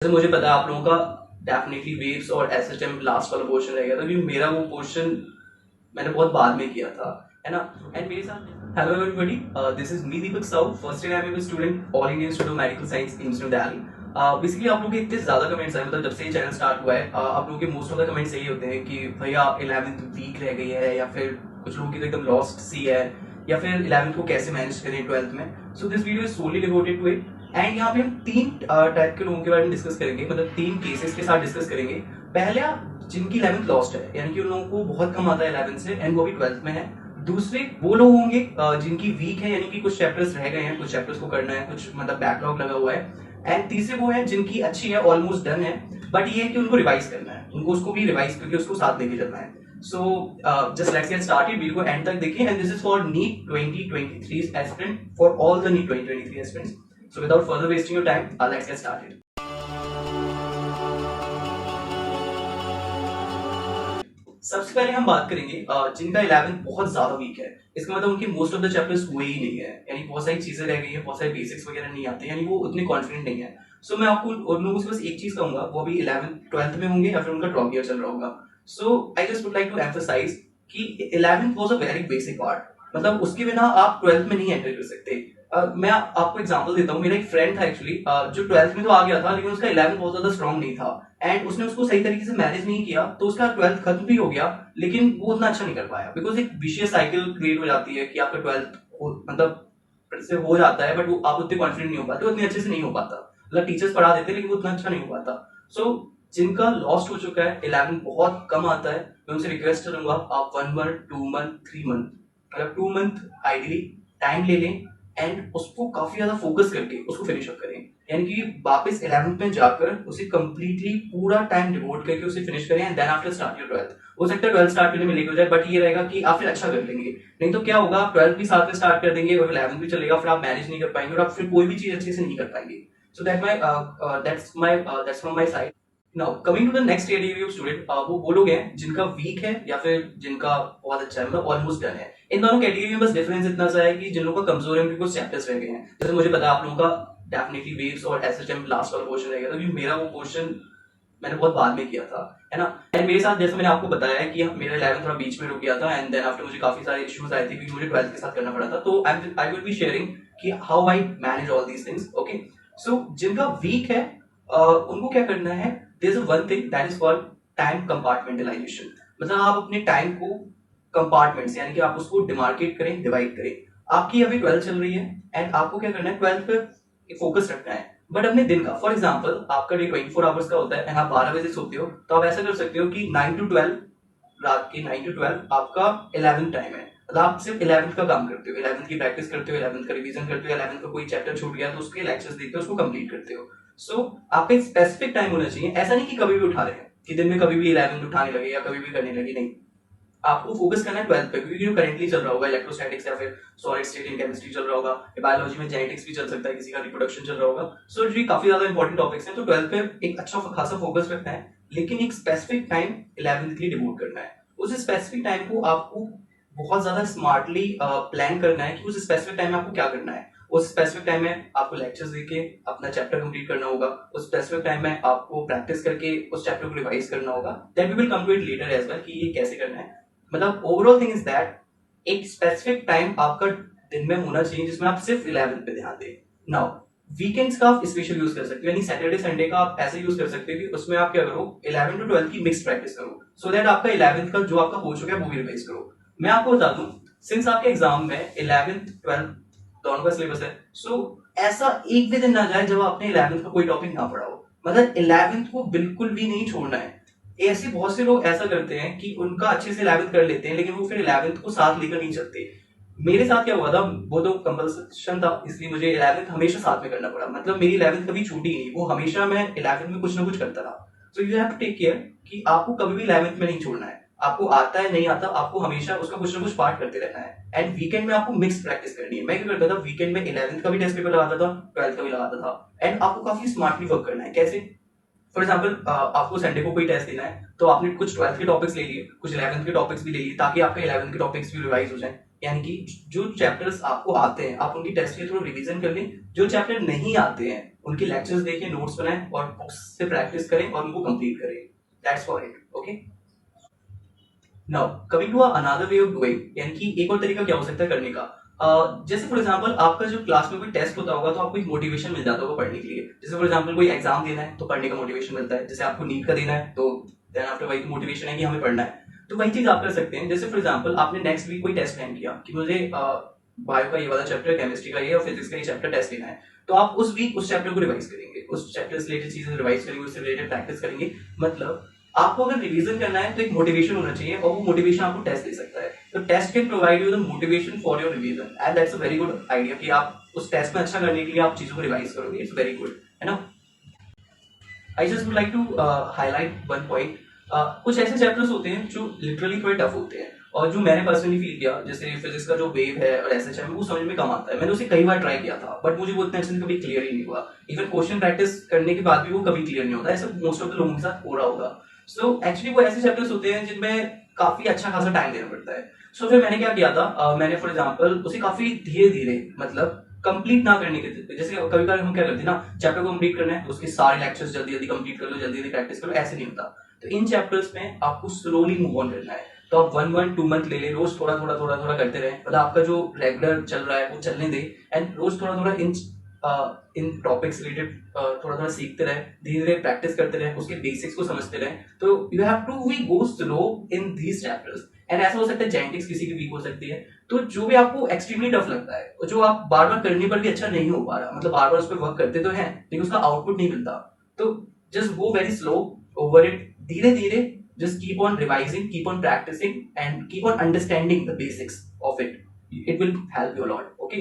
जैसे मुझे पता है आप लोगों का डेफिनेटली वेव्स और एसएचएम लास्ट वाला पोर्शन रहेगा, तो क्योंकि मेरा वो पोर्शन मैंने बहुत बाद में किया था, है ना। एंड मेरे साथ hello everybody, this is me Deepak Sahu, first year I am student All Indian Institute of Medical Science Institute Delhi. Basically आप लोगों के इतने ज्यादा कमेंट्स आए, मतलब जब से ये चैनल स्टार्ट हुआ है, आप लोगों के मोस्ट ऑफ द कमेंट्स यही होते हैं कि भैया 11th वीक रह गई है, या फिर कुछ लोगों की तो एकदम लॉस्ट सी है, या फिर 11th को कैसे मैनेज करें 12th में। So this video is solely devoted to it. And यहाँ पे हम तीन टाइप के लोगों के बारे में डिस्कस करेंगे, मतलब तीन केसेस के साथ डिस्कस करेंगे। पहला, जिनकी 11th लॉस्ट है, यानी कि उन लोगों को बहुत कम आता है 11th से एंड वो भी 12th में है। दूसरे वो लोग होंगे जिनकी वीक है, यानी कि कुछ चैप्टर्स रह गए हैं, कुछ चैप्टर्स को करना है, कुछ मतलब बैकलॉग लगा हुआ है। एंड तीसरे वो है जिनकी अच्छी है, ऑलमोस्ट डन है, बट ये है कि उनको रिवाइज करना है, उनको उसको भी रिवाइज करके उसको साथ लेके चलना है। So just let's get started. Video को एंड तक देखिए, and this is for NEET 2023 aspirant, for all the NEET 2023 aspirants. So without further wasting your time, let's get started. सबसे पहले हम बात करेंगे जिनका 11th बहुत ज्यादा वीक है। इसका मतलब उनके मोस्ट ऑफ द चैप्टर्स हुए ही नहीं है, यानी बहुत सारी चीजें रह गई है, बहुत सारे बेसिक्स वगैरह नहीं आते, यानी वो उतने कॉन्फिडेंट नहीं है। सो मैं आपको उन लोगों से बस एक चीज कहूंगा, वो अभी 11th 12th में होंगे या फिर उनका ड्रॉप ईयर चल रहा होगा। So I just would like to emphasise कि 11th was a very basic part, मतलब उसके बिना आप 12th में नहीं एंटर कर सकते। मैं आपको एग्जांपल देता हूँ। मेरा एक फ्रेंड था एक्चुअली, जो 12th में तो आ गया था, लेकिन उसका 11th बहुत ज्यादा स्ट्रॉन्ग नहीं था, एंड उसने उसको सही तरीके से मैनेज नहीं किया, तो उसका 12th खत्म भी हो गया, लेकिन वो उतना अच्छा नहीं कर पाया, बिकॉज एक विशियस साइकिल क्रिएट हो जाती है कि आपका 12th मतलब से हो जाता है, बट वो आप उतने कॉन्फिडेंट नहीं हो पाते, उतने अच्छे से नहीं हो पाता। मतलब टीचर्स पढ़ा देते लेकिन वो उतना अच्छा नहीं हो पाता। सो जिनका लॉस्ट हो चुका है, 11th बहुत कम आता है, मैं उनसे रिक्वेस्ट करूंगा आप 1 मंथ 2 मंथ 3 मंथ, मतलब 2 मंथ आइडियली टाइम ले लें एंड उसको काफी ज्यादा फोकस करके उसको फिनिश अप करें, यानी कि वापस 11th में जाकर उसे कंप्लीटली पूरा टाइम डिवोट करके उसे फिनिश करें, and then after start your 12th। हो सकता है 12th स्टार्ट करने में लेट हो जाए, बट ये रहेगा कि आप फिर अच्छा कर लेंगे। नहीं तो क्या होगा, आप 12th भी साथ में स्टार्ट कर देंगे और 11th भी चलेगा, फिर आप मैनेज नहीं कर पाएंगे और आप फिर कोई भी चीज अच्छे से नहीं कर पाएंगे। So that's from my side. Now coming to the next category of student, वो लोग हैं जिनका वीक है या फिर जिनका बहुत अच्छा है, मतलब ऑलमोस्ट डन है। इन दोनों कैटेगरी में बस डिफरेंस इतना सा है कि जिन लोगों का कमजोर है उनके कुछ चैप्टर्स रह गए हैं। जैसे मुझे पता है आप लोगों का डेफिनेटली वेव्स और एसएचएम लास्ट वाला पोर्शन रहेगा, क्योंकि मेरा वो पोर्शन मैंने बहुत बाद में किया था, है ना। एंड मेरे साथ जैसे मैंने आपको बताया है कि मेरा 11th थोड़ा बीच में रुक गया था, एंड देन आफ्टर मुझे काफी सारे इश्यूज आए थे क्योंकि मुझे 12th के साथ करना पड़ा था। तो आई विल बी शेयरिंग कि how I manage all these things. Okay, so जिनका वीक है उनको क्या करना है, there is one thing that is called time compartmentalisation. मतलब आप अपने टाइम को कंपार्टमेंट्स, यानी कि आप उसको डिमार्केट करें, डिवाइड करें। आपकी अभी 12th चल रही है एंड आपको क्या करना है, 12th पे फोकस रखना है, बट अपने दिन का, फॉर एग्जाम्पल आपका डे 24 आवर्स का होता है एंड आप 12 बजे सोते हो, तो आप ऐसा कर सकते हो कि 9 to 12, रात के 9 to 12 आपका 11th टाइम है, मतलब आप सिर्फ 11th का काम करते हो, 11th की प्रैक्टिस करते हो, 11th का रिवीजन करते हो, 11th का कोई चैप्टर छूट गया तो उसके लेक्चर्स देखते हो, उसको कंप्लीट करते हो। सो आपका एक स्पेसिफिक टाइम होना चाहिए, ऐसा नहीं कि कभी भी उठा रहे हैं, कि दिन में कभी भी 11th उठाने लगे या कभी भी करने लगे, नहीं। आपको फोकस करना है 12th पे, क्योंकि जो करेंटली चल रहा होगा इलेक्ट्रोस्टैटिक्स या फिर सॉलिड स्टेट इन केमिस्ट्री चल रहा होगा, बायोलॉजी में जेनेटिक्स भी चल सकता है, किसी का रिप्रोडक्शन चल रहा होगा। सो ये काफी ज्यादा इंपॉर्टेंट टॉपिक्स हैं, तो 12th पे एक अच्छा खासा फोकस रखना है, लेकिन एक स्पेसिफिक टाइम 11th के लिए डिवोट करना है। उस स्पेसिफिक टाइम को आपको बहुत ज्यादा स्मार्टली प्लान करना है कि उस स्पेसिफिक टाइम में आपको क्या करना है। उस स्पेसिफिक टाइम में आपको लेक्चर्स देके अपना चैप्टर कंप्लीट करना होगा, उस स्पेसिफिक टाइम में आपको प्रैक्टिस करके उस चैप्टर को रिवाइज करना होगा। Then we will come to it later as well कि ये कैसे करना है। मतलब ओवरऑल थिंग इज दैट एक स्पेसिफिक टाइम आपका दिन में होना चाहिए जिसमें आप सिर्फ 11th पे ध्यान दें। नाउ वीकेंड्स का आप स्पेशल यूज कर सकते हो, यानी सैटरडे संडे का आप ऐसे यूज कर सकते हो कि उसमें आप क्या करो, 11 to 12 की मिक्स प्रैक्टिस करो, सो दैट आपका 11th का जो आपका हो चुका है वो भी रिवाइज करो। मैं आपको बता दूं, सिंस आपके एग्जाम में 11th 12th दोनों का सिलेबस है, सो ऐसा एक भी दिन ना जाए जब आपने 11th का कोई टॉपिक ना पढ़ा हो, मतलब 11th को बिल्कुल भी नहीं छोड़ना है। ऐसे बहुत से लोग ऐसा करते हैं कि उनका अच्छे से 11th कर लेते हैं, लेकिन वो फिर 11th को साथ लेकर नहीं चलते। मेरे साथ क्या हुआ था, वो तो कंपल्सन था, इसलिए मुझे 11th हमेशा साथ में करना पड़ा, मतलब मेरी 11th कभी छूटी नहीं, वो हमेशा मैं 11th में कुछ ना कुछ करता रहा। So you have to take care कि आपको कभी भी 11th में नहीं छोड़ना है, आपको आता है नहीं आता, आपको हमेशा उसका कुछ ना कुछ पार्ट करते रहना है। एंड वीकेंड में आपको मिक्स प्रैक्टिस करनी है। मैं क्या करता था, वीकेंड में 11th का भी टेस्ट पेपर लगाता था, 12th का भी लगाता था, एंड आपको काफी स्मार्टली वर्क करना है। कैसे, फॉर एग्जाम्पल आपको संडे को कोई टेस्ट देना है, तो आपने कुछ 12th के टॉपिक्स ले लिए, कुछ 11th के टॉपिक्स भी ले लिए, ताकि आपके 11th के टॉपिक्स भी रिवाइज हो जाए। यानी कि जो चैप्टर्स आपको आते हैं आप उनकी टेस्ट के थ्रू रिवीजन कर लें, जो चैप्टर नहीं आते हैं उनके लेक्चर्स देखें, नोट्स बनाएं और बुक्स से प्रैक्टिस करें और उनको कंप्लीट करें। That's for it. Okay, now coming to another way of doing, यानी कि एक और तरीका क्या हो सकता है करने का। जैसे फॉर एग्जांपल आपका जो क्लास में कोई टेस्ट होता होगा तो आपको एक मोटिवेशन मिल जाता होगा पढ़ने के लिए। जैसे फॉर एग्जांपल कोई एग्जाम देना है तो पढ़ने का मोटिवेशन मिलता है, जैसे आपको नीट का देना है तो देन आफ्टर वही मोटिवेशन है कि हमें पढ़ना है। तो वही चीज आप कर सकते हैं। जैसे फॉर एग्जांपल आपने नेक्स्ट वीक कोई टेस्ट प्लान किया कि मुझे बायो का ये वाला चैप्टर, केमिस्ट्री का ये और फिजिक्स का ये चैप्टर टेस्ट लेना है, तो आप उस वीक उस चैप्टर को रिवाइज करेंगे, उस चैप्टर से रिलेटेड चीजें रिवाइज करेंगे, उससे रिलेटेड प्रैक्टिस करेंगे। मतलब आपको अगर रिवीजन करना है तो एक मोटिवेशन होना चाहिए और वो मोटिवेशन आपको टेस्ट दे सकता है। तो test can provide you the motivation for your revision and that's a very good idea कि आप उस टेस्ट में अच्छा करने के लिए आप चीजों को रिवाइज करोगे। इट्स वेरी गुड, है ना। I just would like to highlight one point. कुछ ऐसे चैप्टर्स होते हैं जो लिटरली थोड़े टफ होते हैं और जो मैंने पर्सनली फील किया, जैसे फिजिक्स का जो वेव है और एसएचएम है वो समझ में कम आता है। मैंने उसे कई बार ट्राई किया था बट मुझे वो इतना अच्छे से कभी क्लियर ही नहीं हुआ। इवन क्वेश्चन प्रैक्टिस करने के बाद भी वो कभी क्लियर नहीं होता। ऐसा मोस्ट ऑफ द लोगों के साथ हो रहा होगा। सो एक्चुअली वो ऐसे चैप्टर्स होते हैं जिनमें काफी अच्छा खासा टाइम देना पड़ता है। सो फिर मैंने क्या किया था, मैंने फॉर एग्जाम्पल उसे काफी धीरे धीरे, मतलब कंप्लीट ना करने के, जैसे कभी कभी हम क्या करते हैं ना, चैप्टर को कंप्लीट करना है तो उसके सारे लेक्चर्स जल्दी जल्दी कंप्लीट कर लो, जल्दी जल्दी प्रैक्टिस करो, ऐसे नहीं होता। तो इन चैप्टर्स में आपको स्लोली मूव ऑन करना है। तो आप 1-1-2 मंथ ले ले, रोज थोड़ा थोड़ा थोड़ा थोड़ा करते रहे, मतलब आपका जो रेगुलर चल रहा है वो चलने दे एंड रोज थोड़ा थोड़ा इन टॉपिक्स रिलेटेड थोड़ा थोड़ा सीखते रहे, धीरे धीरे प्रैक्टिस करते रहे, उसके बेसिक्स को समझते रहे। तो you have to we go slow in these chapters and ऐसा हो सकता है जेनेटिक्स किसी की वीक हो सकती है। तो जो भी आपको एक्सट्रीमली टफ लगता है और जो आप बार बार करने पर भी अच्छा नहीं हो पा रहा, मतलब बार बार उस पर वर्क करते तो हैं लेकिन उसका आउटपुट नहीं मिलता, तो just go very slow over it, धीरे धीरे just keep on revising, keep on practicing and keep on understanding the basics of it. It will help you a lot. Okay.